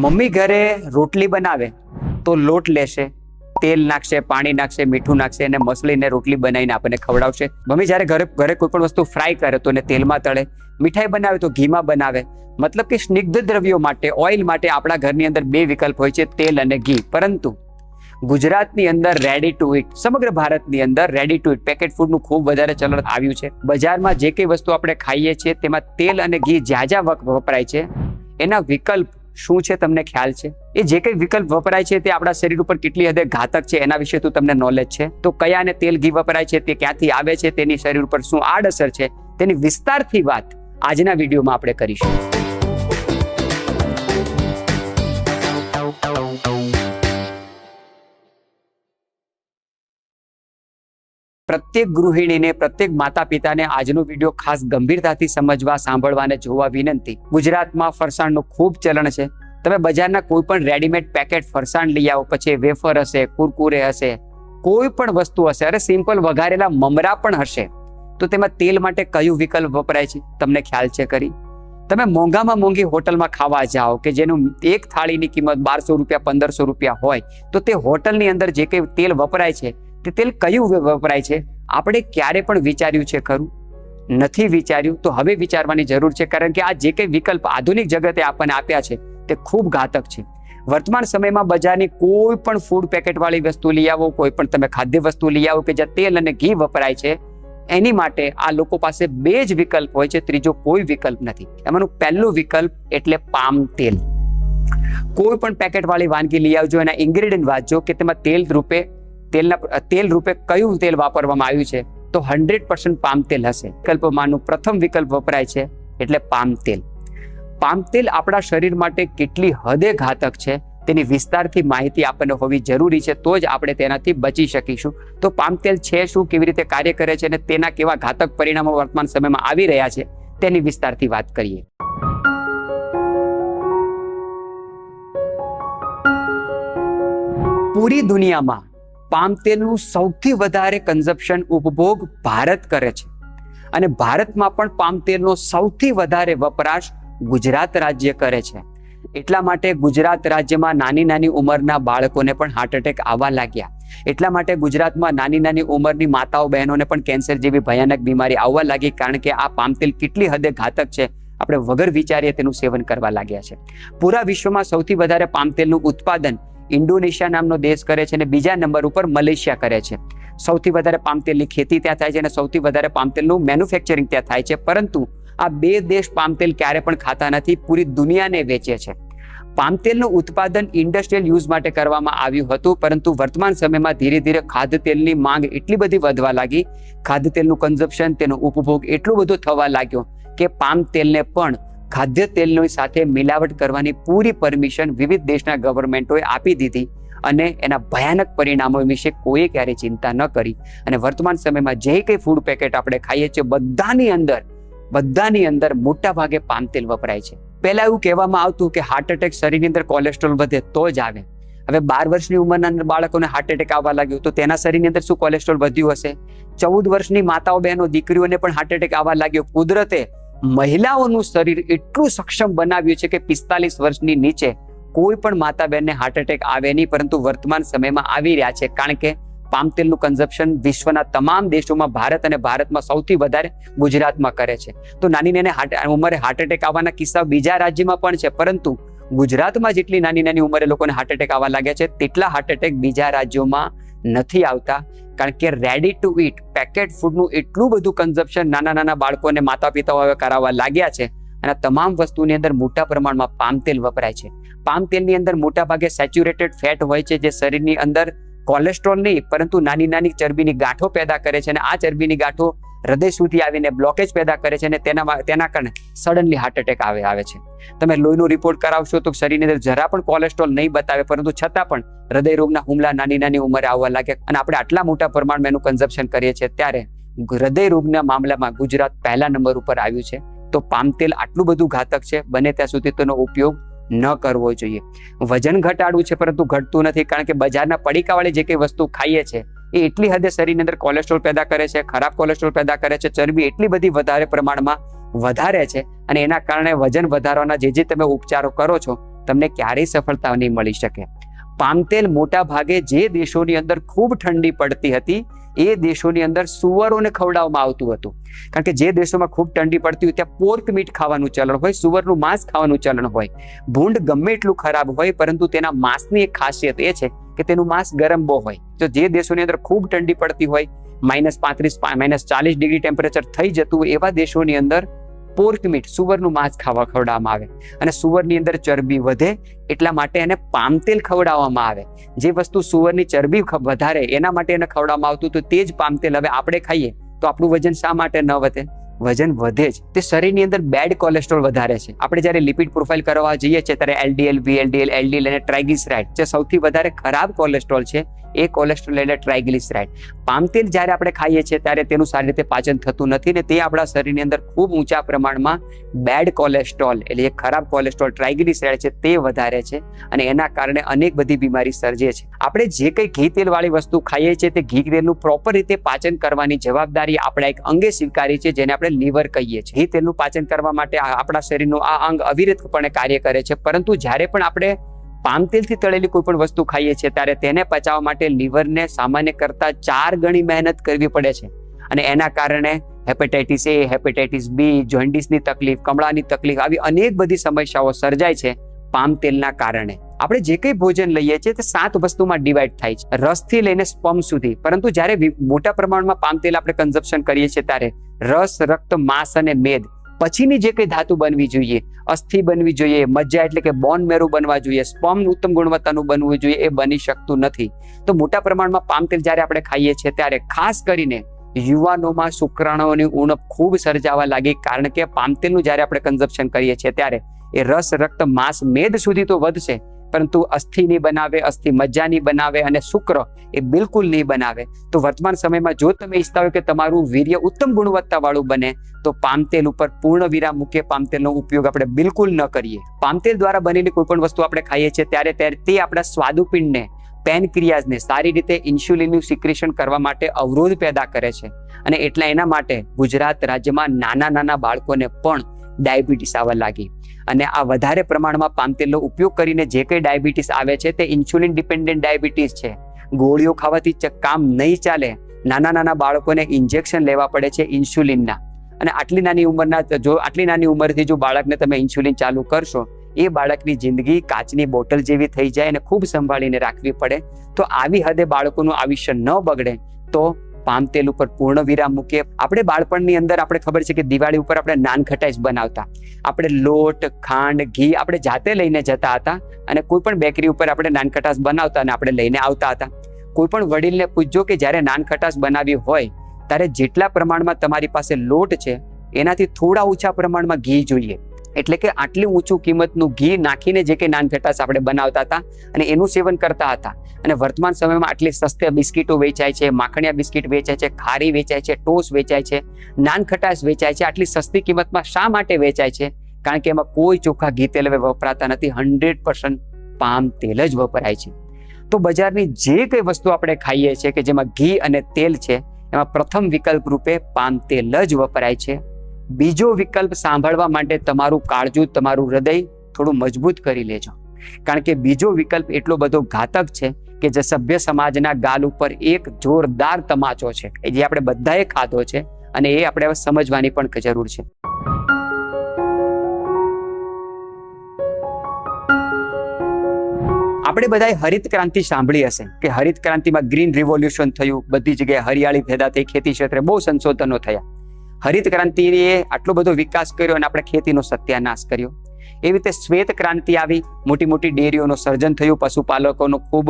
Mummy ઘરે રોટલી બનાવે તો લોટ લેશે, તેલ નાખશે, પાણી નાખશે, મીઠું નાખશે અને મસળીને રોટલી બનાવીને આપણને ખવડાવશે. મમ્મી જ્યારે ઘરે કોઈ પણ વસ્તુ ફ્રાય કરે તો એને તેલમાં તળે, મીઠાઈ બનાવે તો ઘીમાં બનાવે. મતલબ કે સ્નિગ્ધ દ્રવ્યો માટે, ઓઇલ માટે આપણા ઘરની અંદર બે વિકલ્પ હોય છે, તેલ અને ઘી. પરંતુ ગુજરાતની અંદર રેડી ટુ ઇટ, સમગ્ર ભારતની અંદર રેડી ટુ ઇટ પેકેટ ફૂડનું ખૂબ વધારે ચલણ આવ્યું છે. બજારમાં જે કઈ વસ્તુ આપણે ખાઈએ છીએ તેમાં તેલ અને ઘી જ્યાં વપરાય છે એના વિકલ્પ શું છે તમને ખ્યાલ છે? એ જે કઈ વિકલ્પ વપરાય છે તે આપણા શરીર ઉપર કેટલી હદે ઘાતક છે એના વિશે તમને નોલેજ છે? તો કયા અને તેલ ઘી વપરાય છે, તે ક્યાંથી આવે છે, તેની શરીર ઉપર શું આડઅસર છે, તેની વિસ્તારથી વાત આજના વિડીયોમાં આપણે કરીશું. પ્રત્યેક ગૃહિણીને, પ્રત્યેક માતા પિતાને આજનો વિડીયો ખાસ ગંભીરતાથી સમજવા, સાંભળવા અને જોવા વિનંતી. ગુજરાતમાં ફરસાણનું ખૂબ ચલણ છે. તમે બજારના કોઈ પણ રેડીમેડ પેકેટ ફરસાણ લઈ આવો, પછી વેફર હશે, કુરકુરે હશે, કોઈ પણ વસ્તુ હશે, અરે સિમ્પલ વઘારેલા મમરા પણ હશે, તો તેમાં તેલ માટે કયું વિકલ્પ વપરાય છે તમને ખ્યાલ છે કરી? તમે મોંઘામાં મોંઘી હોટલમાં ખાવા જાઓ કે જેનું એક થાળીની કિંમત 1200 રૂપિયા, 1500 રૂપિયા હોય, તો તે હોટલની અંદર જે કંઈ તેલ વપરાય છે તે તેલ કયું વપરાય છે આપણે ક્યારે પણ વિચાર્યું છે ખરું? નથી વિચાર્યું. તો હવે વિચારવાની જરૂર છે, કારણ કે આ જે કંઈ વિકલ્પ આધુનિક જગતે આપણને આપ્યા છે તે ખૂબ ઘાતક છે. વર્તમાન સમયમાં બજારની કોઈ પણ ફૂડ પેકેટ વાળી વસ્તુ લઈ આવો, કોઈ પણ તમે ખાદ્ય વસ્તુ લઈ આવો કે જ્યાં તેલ અને ઘી વપરાય છે, એની માટે આ લોકો પાસે બે જ વિકલ્પ હોય છે, ત્રીજો કોઈ વિકલ્પ નથી. એમાંનું પહેલું વિકલ્પ એટલે પામ તેલ. કોઈ પણ પેકેટ વાળી વાનગી લઈ આવજો, એના ઇન્ગ્રેડિયન્ટ વાંચજો કે તેમાં તેલ રૂપે કયું તેલ વાપરવામાં આવ્યું છે, તો 100% પામ તેલ હશે. વિકલ્પમાંનું પ્રથમ વિકલ્પ વપરાય છે એટલે પામ તેલ. પામ તેલ આપણા શરીર માટે કેટલી હદે ઘાતક છે તેની વિસ્તારથી માહિતી આપણને હોવી જરૂરી છે, તો જ આપણે તેનાથી બચી શકીશું. તો પામ તેલ છે શું, કેવી રીતે કાર્ય કરે છે અને તેના કેવા ઘાતક પરિણામો વર્તમાન સમયમાં આવી રહ્યા છે તેની વિસ્તારથી વાત કરીએ. પૂરી દુનિયામાં પામ તેલનું સૌથી વધારે કન્ઝપ્શન, ઉપભોગ ભારત કરે છે અને ભારતમાં પણ પામ તેલનો સૌથી વધારે વપરાશ ગુજરાત રાજ્ય કરે છે. એટલા માટે ગુજરાત રાજ્યમાં નાની નાની ઉંમરના બાળકોને પણ હાર્ટ એટેક આવવા લાગ્યા. એટલા માટે ગુજરાતમાં નાની નાની ઉંમરની માતાઓ બહેનોને પણ કેન્સર જેવી ભયાનક બીમારી આવવા લાગી, કારણ કે આ પામ તેલ કેટલી હદે ઘાતક છે, આપણે વગર વિચારીએ તેનું સેવન કરવા લાગ્યા છે. પૂરા વિશ્વમાં સૌથી વધારે પામ તેલનું ઉત્પાદન ઇન્ડોનેશિયા નામનો દેશ કરે છે અને બીજા નંબર ઉપર મલેશિયા કરે છે. સૌથી વધારે પામ તેલની ખેતી ત્યાં થાય છે અને સૌથી વધારે પામ તેલનું મેન્યુફેક્ચરિંગ ત્યાં થાય છે. પરંતુ આ બે દેશ પામ તેલ ક્યારે પણ ખાતા નથી, પૂરી દુનિયાને વેચે છે. પામ તેલનું ઉત્પાદન ઇન્ડસ્ટ્રીયલ યુઝ માટે કરવામાં આવ્યું હતું, પરંતુ વર્તમાન સમયમાં ધીરે ધીરે ખાદ્ય તેલની માંગ એટલી બધી વધવા લાગી, ખાદ્ય તેલનું કન્ઝપ્શન, તેનો ઉપભોગ એટલો બધો થવા લાગ્યો કે પામ તેલને પણ ખાદ્ય તેલની સાથે મિલાવટ કરવાની પૂરી પરમિશન વિવિધ દેશના ગવર્મેન્ટોએ આપી દીધી અને એના ભયાનક પરિણામો વિશે કોઈએ ક્યારે ચિંતા ન કરી. અને વર્તમાન સમયમાં જે કંઈ ફૂડ પેકેટ આપણે ખાઈએ છીએ બધાની અંદર મોટા ભાગે પામ તેલ વપરાય છે. પહેલા એવું કહેવામાં આવતું કે હાર્ટ એટેક શરીરની અંદર કોલેસ્ટ્રોલ વધે તો જ આવે. હવે 12 વર્ષની ઉંમરના બાળકોને હાર્ટ એટેક આવવા લાગ્યો, તો તેના શરીરની અંદર શું કોલેસ્ટ્રોલ વધ્યું હશે? 14 વર્ષની માતાઓ બહેનો, દીકરીઓને પણ હાર્ટ એટેક આવવા લાગ્યો. કુદરતે મહિલાઓનું શરીર એટલું સક્ષમ બનાવ્યું છે કે 45 વર્ષની નીચે કોઈ પણ માતા બહેનને હાર્ટ એટેક આવે નહીં, પરંતુ વર્તમાન સમયમાં આવી રહ્યા છે, કારણ કે પામ તેલનું કન્ઝપ્શન વિશ્વના તમામ દેશોમાં, ભારત અને ભારતમાં સૌથી વધારે ગુજરાતમાં કરે છે. તો નાની નાની ઉંમરે હાર્ટ એટેક આવવાના કિસ્સા બીજા રાજ્યમાં પણ છે, પરંતુ ગુજરાતમાં જેટલી નાની નાની ઉંમરે લોકોને હાર્ટ એટેક આવવા લાગ્યા છે તેટલા હાર્ટ એટેક બીજા રાજ્યોમાં નથી આવતા, કારણ કે રેડી ટુ ઇટ પેકેટ ફૂડનું એટલું બધું કન્ઝપ્શન નાના નાના બાળકોને માતા પિતાઓ હવે કરાવવા લાગ્યા છે અને તમામ વસ્તુની અંદર મોટા પ્રમાણમાં પામ તેલ વપરાય છે. પામ તેલની અંદર મોટા ભાગે સેચ્યુરેટેડ ફેટ હોય છે, જે શરીરની અંદર કોલેસ્ટ્રોલ નહીં પરંતુ નાની નાની ચરબીની ગાંઠો પેદા કરે છે અને આ ચરબીની ગાંઠો હૃદય સુધી આવીને બ્લોકેજ પેદા કરે છે અને તેના કારણે સડનલી હાર્ટ એટેક આવે છે. તમે લોહીનો રિપોર્ટ કરાવશો તો શરીરની અંદર જરા પણ કોલેસ્ટ્રોલ નહીં બતાવે, પરંતુ છતાં પણ હૃદય રોગના હુમલા નાની નાની ઉંમરે આવવા લાગે. અને આપણે આટલા મોટા પ્રમાણમાં એનું કન્ઝપ્શન કરીએ છીએ, ત્યારે હૃદય રોગના મામલામાં ગુજરાત પહેલા નંબર ઉપર આવ્યું છે. તો પામ તેલ આટલું બધું ઘાતક છે, બને ત્યાં સુધી તેનો ઉપયોગ ન કરવો જોઈએ. વજન ઘટાડવું છે પરંતુ ઘટતું નથી, કારણ કે બજારના પડીકાવાળી જે કઈ વસ્તુ ખાઈએ છીએ એ એટલી હદે શરીરની અંદર કોલેસ્ટ્રોલ પેદા કરે છે, ખરાબ કોલેસ્ટ્રોલ પેદા કરે છે, ચરબી એટલી બધી વધારે પ્રમાણમાં વધારે છે અને એના કારણે વજન વધારવાના જે તમે ઉપચારો કરો છો તમને ક્યારેય સફળતા નહીં મળી શકે. પામ તેલ મોટા ભાગે જે દેશોની અંદર ખૂબ ઠંડી પડતી હતી એ દેશોની અંદર સુવરોને ખવડાવવામાં આવતું હતું. કારણ કે જે દેશોમાં ખૂબ ઠંડી પડતી હોય ત્યાં પોર્ક મીટ ખાવાનું ચલણ હોય, સુવરનું માંસ ખાવાનું ચલણ હોય. ભૂંડ ગમે એટલું ખરાબ હોય પરંતુ તેના માંસની એક ખાસિયત એ છે કે તેનું માંસ ગરમ બહુ હોય. તો જે દેશોની અંદર ખૂબ ઠંડી પડતી હોય, -35 -40 ડિગ્રી ટેમ્પરેચર થઈ જતું હોય એવા દેશોની અંદર પોર્ક મીટ, સુવરનું માંસ ખવડાવવામાં આવે. અને સુવરની અંદર ચરબી વધે એટલા માટે એને પામ તેલ ખવડાવવામાં આવે. જે વસ્તુ સુવરની ચરબી વધારે એના માટે એને ખવડાવવામાં આવતું તો તે જ પામ તેલ હવે આપણે ખાઈએ તો આપણું વજન શા માટે ન વધે? વજન વધે જ. તે શરીરની અંદર બેડ કોલેસ્ટ્રોલ વધારે છે. આપણે જ્યારે લિપિડ પ્રોફાઇલ કરવા જઈએ છીએ ત્યારે LDL, VLDL, LDL અને ટ્રાઇગ્લિસરાઇડ જે સૌથી વધારે ખરાબ કોલેસ્ટ્રોલ છે એ કોલેસ્ટ્રોલ એટલે ટ્રાઇગ્લિસરાઇડ. પામ તેલ જ્યારે આપણે ખાઈએ છીએ ત્યારે તેનું સારી રીતે પાચન થતું નથી ને તે આપણા શરીરની અંદર ખૂબ ઊંચા પ્રમાણમાં બેડ કોલેસ્ટ્રોલ એટલે એક ખરાબ કોલેસ્ટ્રોલ ટ્રાઇગ્લિસરાઇડ છે તે વધારે છે અને એના કારણે અનેક બધી બીમારી સર્જે છે. આપણે જે કંઈ ઘી તેલ વાળી વસ્તુ ખાઈએ છીએ તે ઘી તેલનું પ્રોપર રીતે પાચન કરવાની જવાબદારી આપણા એક અંગે સ્વીકારી છે જેને આપણે લીવર કહીએ છીએ. ઘી તેલનું પાચન કરવા માટે આપણા શરીરનું આ અંગ અવિરતપણે કાર્ય કરે છે, પરંતુ જ્યારે પણ આપણે પામ તેલથી તળેલી કોઈ પણ વસ્તુ ખાઈએ છીએ ત્યારે તેને પચાવવા માટે લીવરને સામાન્ય કરતા 4 ગણી મહેનત કરવી પડે છે અને એના કારણે હેપેટાઇટિસ A, હેપેટાઇટિસ B, જોન્ડિસની તકલીફ, કમળાની તકલીફ આવી અનેક બધી સમસ્યાઓ સર્જાય છે પામ તેલના કારણે. આપણે જે કંઈ ભોજન લઈએ છીએ તે 7 વસ્તુમાં ડિવાઈડ થાય છે, રસથી લઈને સ્પર્મ સુધી. પરંતુ જ્યારે મોટા પ્રમાણમાં પામ તેલ આપણે કન્ઝપ્શન કરીએ છીએ ત્યારે રસ, રક્ત, માંસ અને મેદ પછીની જે કંઈ ધાતુ બનવી જોઈએ, અસ્થિ બનવી જોઈએ, મજ્જા એટલે કે બોન મેરો બનવા જોઈએ, સ્પર્મ ઉત્તમ ગુણવત્તાનું બનવું જોઈએ, એ બની શકતું નથી. તો મોટા પ્રમાણમાં પામ તેલ જ્યારે આપણે ખાઈએ છીએ ત્યારે ખાસ કરીને યુવાનોમાં શુક્રાણુઓની ઉણપ ખૂબ સર્જાવા લાગી. કારણ કે પામ તેલનું જ્યારે આપણે કન્ઝપ્શન કરીએ છીએ ત્યારે એ રસ, રક્ત, માંસ, મેદ સુધી તો વધશે પરંતુ અસ્થિ નહીં બનાવે, અસ્થિ મજ્જા નહીં બનાવે અને શુક્ર એ બિલકુલ નહીં બનાવે. તો વર્તમાન સમયમાં જો તમે ઈચ્છતા હોય કે તમારું વીર્ય ઉત્તમ ગુણવત્તા વાળું બને તો પામ તેલ ઉપર પૂર્ણ વિરામ મૂકીએ. પામ તેલનો ઉપયોગ આપણે બિલકુલ ન કરીએ. પામ તેલ દ્વારા બનેલી કોઈ પણ વસ્તુ આપણે ખાઈએ છીએ ત્યારે તે આપણા સ્વાદુપિંડને, પેનક્રિયાઝને સારી રીતે ઇન્સ્યુલિનનું સિક્રેશન કરવા માટે અવરોધ પેદા કરે છે અને એટલા એના માટે ગુજરાત રાજ્યમાં નાના બાળકોને પણ ડાયાબિટીસ આવવા લાગી. અને આ વધારે પ્રમાણમાં પામ તેલનો ઉપયોગ કરીને જે કંઈ ડાયાબિટીસ આવે છે તે ઇન્સ્યુલિન ડિપેન્ડન્ટ ડાયાબિટીસ છે. ગોળીઓ ખાવાથી કામ નહીં ચાલે. નાના બાળકોને ઇન્જેક્શન લેવા પડે છે ઇન્સ્યુલિનના. અને આટલી નાની ઉંમરથી જો બાળકને તમે ઇન્સ્યુલિન ચાલુ કરશો એ બાળકની જિંદગી કાચની બોટલ જેવી થઈ જાય અને ખૂબ સંભાળીને રાખવી પડે. તો આવી હદે બાળકોનું આયુષ્ય ન બગડે તો પામ તેલ ઉપર પૂર્ણ વિરામ મૂકીએ. આપણે બાળપણની અંદર આપણે ખબર છે કે દિવાળી ઉપર આપણે નાનખટાઈસ બનાવતા. આપણે લોટ, ખાંડ, ઘી આપણે જાતે લઈને જતા હતા અને કોઈ પણ બેકરી ઉપર આપણે નાનખટાસ બનાવતા અને આપણે લઈને આવતા હતા. કોઈ પણ વડીલને પૂછજો કે જ્યારે નાનખટાસ બનાવી હોય ત્યારે જેટલા પ્રમાણમાં તમારી પાસે લોટ છે એનાથી થોડા ઓછા પ્રમાણમાં ઘી જોઈએ. એટલે કે આટલી ઊંચું કિંમતનું ઘી નાખીને જે કંઈ નાનખટાસ આપણે બનાવતા હતા અને એનું સેવન કરતા હતા. અને વર્તમાન સમયમાં આટલી સસ્તી બિસ્કીટો વેચાય છે, માખણિયા બિસ્કીટ વેચાય છે, ખારી વેચાય છે, ટોસ વેચાય છે, નાનખટાસ વેચાય છે. આટલી સસ્તી કિંમતમાં શા માટે વેચાય છે? કારણ કે એમાં કોઈ ચોખ્ખા ઘી તેલ વપરાતા નથી. 100% પામ તેલ જ વપરાય છે. તો બજારની જે કંઈ વસ્તુ આપણે ખાઈએ છીએ કે જેમાં ઘી અને તેલ છે એમાં પ્રથમ વિકલ્પ રૂપે પામ તેલ જ વપરાય છે. બીજો વિકલ્પ સાંભળવા માટે તમારું કાળજું, તમારું હૃદય થોડું મજબૂત કરી લેજો. કારણ કે બીજો વિકલ્પ એટલો બધો ઘાતક છે કે જે સભ્ય સમાજના ગાલ ઉપર એક જોરદાર તમાચો છે જે આપણે બધાએ ખાધો છે અને એ આપણે હવે સમજવાની પણ જરૂર છે. આપણે બધાએ હરિત ક્રાંતિ સાંભળી હશે કે હરિત ક્રાંતિમાં ગ્રીન રિવોલ્યુશન થયું, બધી જગ્યાએ હરિયાળી પેદા થઈ, ખેતી ક્ષેત્રે બહુ સંશોધનો થયા. હરિત ક્રાંતિએ આટલો બધો વિકાસ કર્યો અને આપણે ખેતીનો સત્યાનાશ કર્યો. એવી રીતે શ્વેત ક્રાંતિ આવી, મોટી મોટી ડેરીઓનું સર્જન થયું, પશુપાલકોનો ખૂબ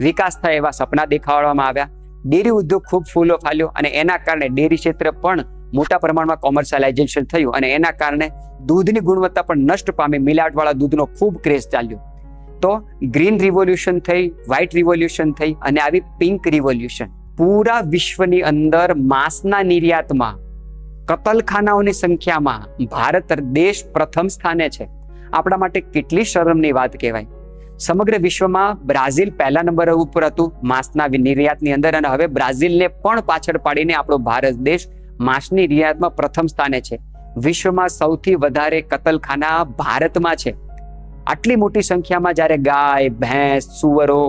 વિકાસ થાય એવા સપના દેખાડવામાં આવ્યા. ડેરી ઉદ્યોગ ખૂબ ફૂલો ફાલ્યો અને એના કારણે ડેરી ક્ષેત્ર પણ મોટા પ્રમાણમાં કોમર્શિયલાઇઝેશન થયું અને એના કારણે દૂધની ગુણવત્તા પણ નષ્ટ પામી. મિલાવટવાળા દૂધનો ખૂબ ક્રેઝ ચાલ્યો. તો ગ્રીન રિવોલ્યુશન થઈ, વ્હાઇટ રિવોલ્યુશન થઈ અને આવી પિંક રિવોલ્યુશન. પૂરા વિશ્વની અંદર માંસના નિર્યાતમાં, કતલખાનાઓની સંખ્યામાં ભારત દેશ પ્રથમ સ્થાને છે. આપણા માટે કેટલી શરમની વાત કહેવાય. સમગ્ર વિશ્વમાં બ્રાઝિલ પહેલા નંબર ઉપર હતું માંસના નિર્યાતની અંદર અને હવે બ્રાઝિલને પણ પાછળ પાડીને આપણો ભારત દેશ માંસની નિર્યાતમાં પ્રથમ સ્થાને છે. વિશ્વમાં સૌથી વધારે કતલખાના ભારતમાં છે આટલી મોટી સંખ્યામાં જ્યારે ગાય, ભેંસ, સુવરો,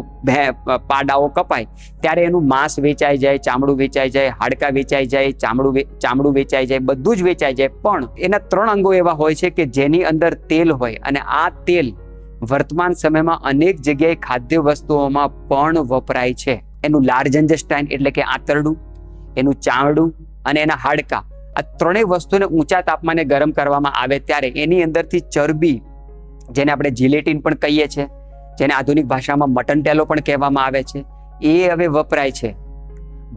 પાડાઓ કપાય ત્યારે એનું માંસ વેચાઈ જાય, ચામડું વેચાઈ જાય, હાડકા વેચાઈ જાય, ચામડું વેચાઈ જાય, બધું જ વેચાઈ જાય. પણ એના 3 અંગો એવા હોય છે કે જેની અંદર તેલ હોય, અને આ તેલ વર્તમાન સમયમાં અનેક જગ્યાએ ખાદ્ય વસ્તુઓમાં પણ વપરાય છે. એનું લાર્જ ઇન્ટેસ્ટાઇન એટલે કે આંતરડું, એનું ચામડું અને એના હાડકા, આ 3 વસ્તુને ઊંચા તાપમાને ગરમ કરવામાં આવે ત્યારે એની અંદરથી ચરબી, જેને આપણે જિલેટિન પણ કહીએ છીએ, જેને આધુનિક ભાષામાં મટન ટેલો પણ કહેવામાં આવે છે, એ હવે વપરાય છે.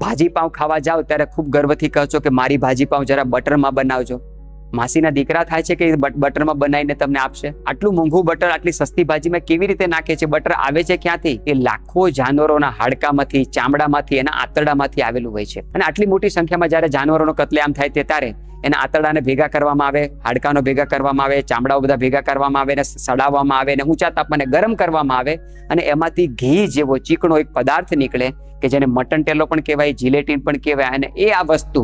ભાજી પાઉં ખાવા જાઓ ત્યારે ખૂબ ગર્વથી કહો છો કે મારી ભાજી પાઉં જરા બટરમાં બનાવજો. માસીના દીકરા થાય છે કે બટરમાં બનાવીને તમને આપશે? આટલું મોંઘું બટર આટલી સસ્તી ભાજીમાં કેવી રીતે નાખે છે? બટર આવે છે ક્યાંથી? એ લાખો જાનવરોના હાડકામાંથી, ચામડામાંથી, એના આંતરડામાંથી આવેલું હોય છે. અને આટલી મોટી સંખ્યામાં જ્યારે જાનવરોનો કતલેઆમ થાય તે ત્યારે એના આંતરડાને ભેગા કરવામાં આવે, હાડકાનો ભેગા કરવામાં આવે, ચામડાઓ બધા ભેગા કરવામાં આવે, અને સડાવવામાં આવે, અને ઊંચા તાપમાને ગરમ કરવામાં આવે, અને એમાંથી ઘી જેવો ચીકણો એક પદાર્થ નીકળે કે જેને મટન ટેલો પણ કહેવાય, જિલેટિન પણ કહેવાય. અને એ આ વસ્તુ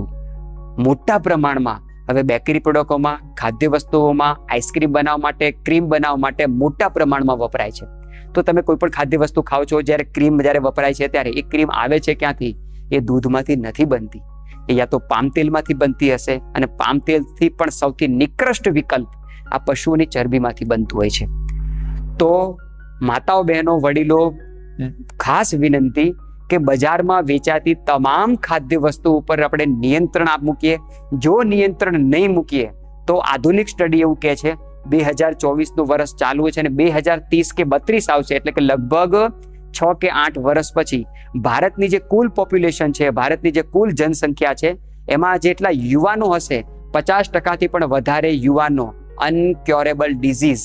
મોટા પ્રમાણમાં હવે બેકરી પ્રોડક્ટોમાં, ખાદ્ય વસ્તુઓમાં, આઈસ્ક્રીમ બનાવવા માટે, ક્રીમ બનાવવા માટે મોટા પ્રમાણમાં વપરાય છે. તો તમે કોઈ પણ ખાદ્ય વસ્તુ ખાઓ છો, જ્યારે ક્રીમ જ્યારે વપરાય છે ત્યારે એ ક્રીમ આવે છે ક્યાંથી? એ દૂધમાંથી નથી બનતી, એ યા તો પામ તેલમાંથી બનતી હશે, અને પામ તેલથી પણ સૌથી નિકૃષ્ટ વિકલ્પ આ પશુઓની ચરબીમાંથી બનતું હોય છે. તો માતાઓ, બહેનો, વડીલો, ખાસ વિનંતી કે બજારમાં વેચાતી તમામ ખાદ્ય વસ્તુ ઉપર આપણે નિયંત્રણ મૂકીએ. જો નિયંત્રણ નહીં મૂકીએ તો આધુનિક સ્ટડી એવું કહે છે 2024નું વર્ષ ચાલુ છે અને 2030 કે 32 આવશે, એટલે કે લગભગ 6 કે 8 વર્ષ પછી ભારતની જે કુલ પોપ્યુલેશન છે, ભારતની જે કુલ જનસંખ્યા છે, એમાં જેટલા યુવાનો હશે 50%થી પણ વધારે યુવાનો અનક્યોરેબલ ડિઝીઝ,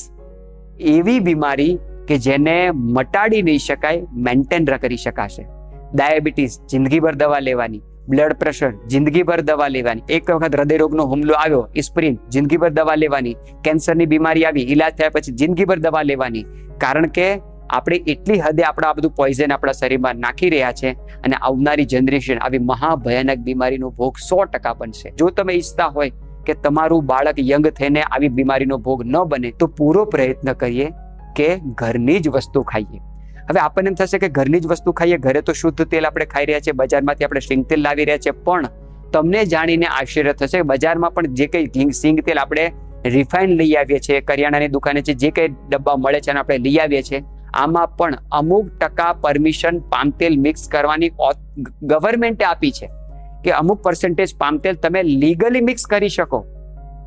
એવી બીમારી કે જેને મટાડી નહીં શકાય, મેન્ટેન કરી શકાશે. ડાયાબિટીસ જિંદગીભર દવા લેવાની, બ્લડ પ્રેશર જિંદગીભર દવા લેવાની, એક વખત હૃદયરોગનો હુમલો આવ્યો, એસ્પિરિન જિંદગીભર દવા લેવાની, કેન્સરની બીમારી આવી, ઇલાજ થયા પછી જિંદગીભર દવા લેવાની. કારણ કે આપણે એટલી હદે આ બધું પોઈઝન આપણા શરીરમાં નાખી રહ્યા છે, અને આવનારી જનરેશન આવી મહાભયાનક બીમારીનો ભોગ 100% બનશે. જો તમે ઈચ્છતા હોય કે તમારું બાળક યંગ થઈને આવી બીમારીનો ભોગ ન બને, તો પૂરો પ્રયત્ન કરીએ કે ઘરની જ વસ્તુ ખાઈએ. હવે આપણને એમ થશે કે ઘરની જ વસ્તુ ખાઈએ, ઘરે તો શુદ્ધ તેલ આપણે ખાઈ રહ્યા છીએ, બજારમાંથી આપણે સિંગ તેલ લાવી રહ્યા છીએ, પણ તમને જાણીને આશ્ચર્ય થશે, બજારમાં પણ જે કંઈ સિંગ તેલ આપણે રિફાઇન્ડ લઈ આવીએ છીએ, કરિયાણાની દુકાને છે જે કંઈ ડબ્બા મળે છે આપણે લઈ આવીએ છીએ, આમાં પણ અમુક ટકા પરમિશન પામ તેલ મિક્સ કરવાની ગવર્મેન્ટે આપી છે કે અમુક પર્સન્ટેજ પામ તેલ તમે લીગલી મિક્સ કરી શકો.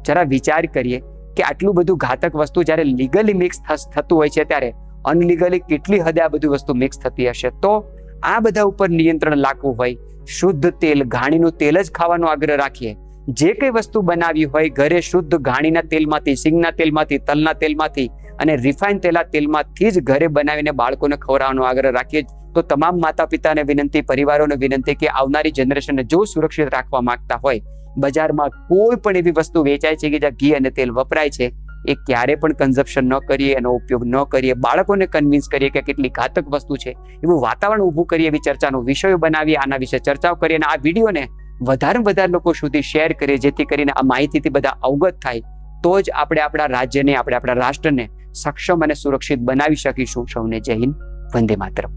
જરા વિચાર કરીએ કે આટલું બધું ઘાતક વસ્તુ જ્યારે લીગલી મિક્સ થતું હોય છે ત્યારે અનલીગલી કેટલી હદે આ બધી વસ્તુ મિક્સ થતી હશે. તો આ બધા ઉપર નિયંત્રણ લાગવું હોય, શુદ્ધ તેલ, ઘાણીનું તેલ જ ખાવાનો આગ્રહ રાખીએ. જે કઈ વસ્તુ બનાવી હોય ઘરે શુદ્ધ ઘાણીના તેલમાંથી, સિંગના તેલમાંથી, તલના તેલમાંથી અને રિફાઇન તેલમાંથી જ ઘરે બનાવીને બાળકોને ખવડાવવાનો આગ્રહ રાખીએ. તો તમામ માતા પિતાને વિનંતી, પરિવારોને વિનંતી કે આવનારી જનરેશનને જો સુરક્ષિત રાખવા માંગતા હોય, બજારમાં કોઈ પણ એવી વસ્તુ વેચાય છે કે જ્યાં ઘી અને તેલ વપરાય છે, એ ક્યારે પણ કન્ઝપ્શન ન કરીએ, એનો ઉપયોગ ન કરીએ. બાળકોને કન્વિન્સ કરીએ કે કેટલી ઘાતક વસ્તુ છે, એવું વાતાવરણ ઊભું કરીએ, એવી ચર્ચાનો વિષયો બનાવીએ, આના વિશે ચર્ચાઓ કરીએ, અને આ વિડીયોને વધારે લોકો સુધી શેર કરીએ, જેથી કરીને આ માહિતીથી બધા અવગત થાય. તો જ આપણે આપણા રાજ્યને, આપણે આપણા રાષ્ટ્રને સક્ષમ અને સુરક્ષિત બનાવી શકીશું. સૌને જય હિન્દ, વંદે માતરમ.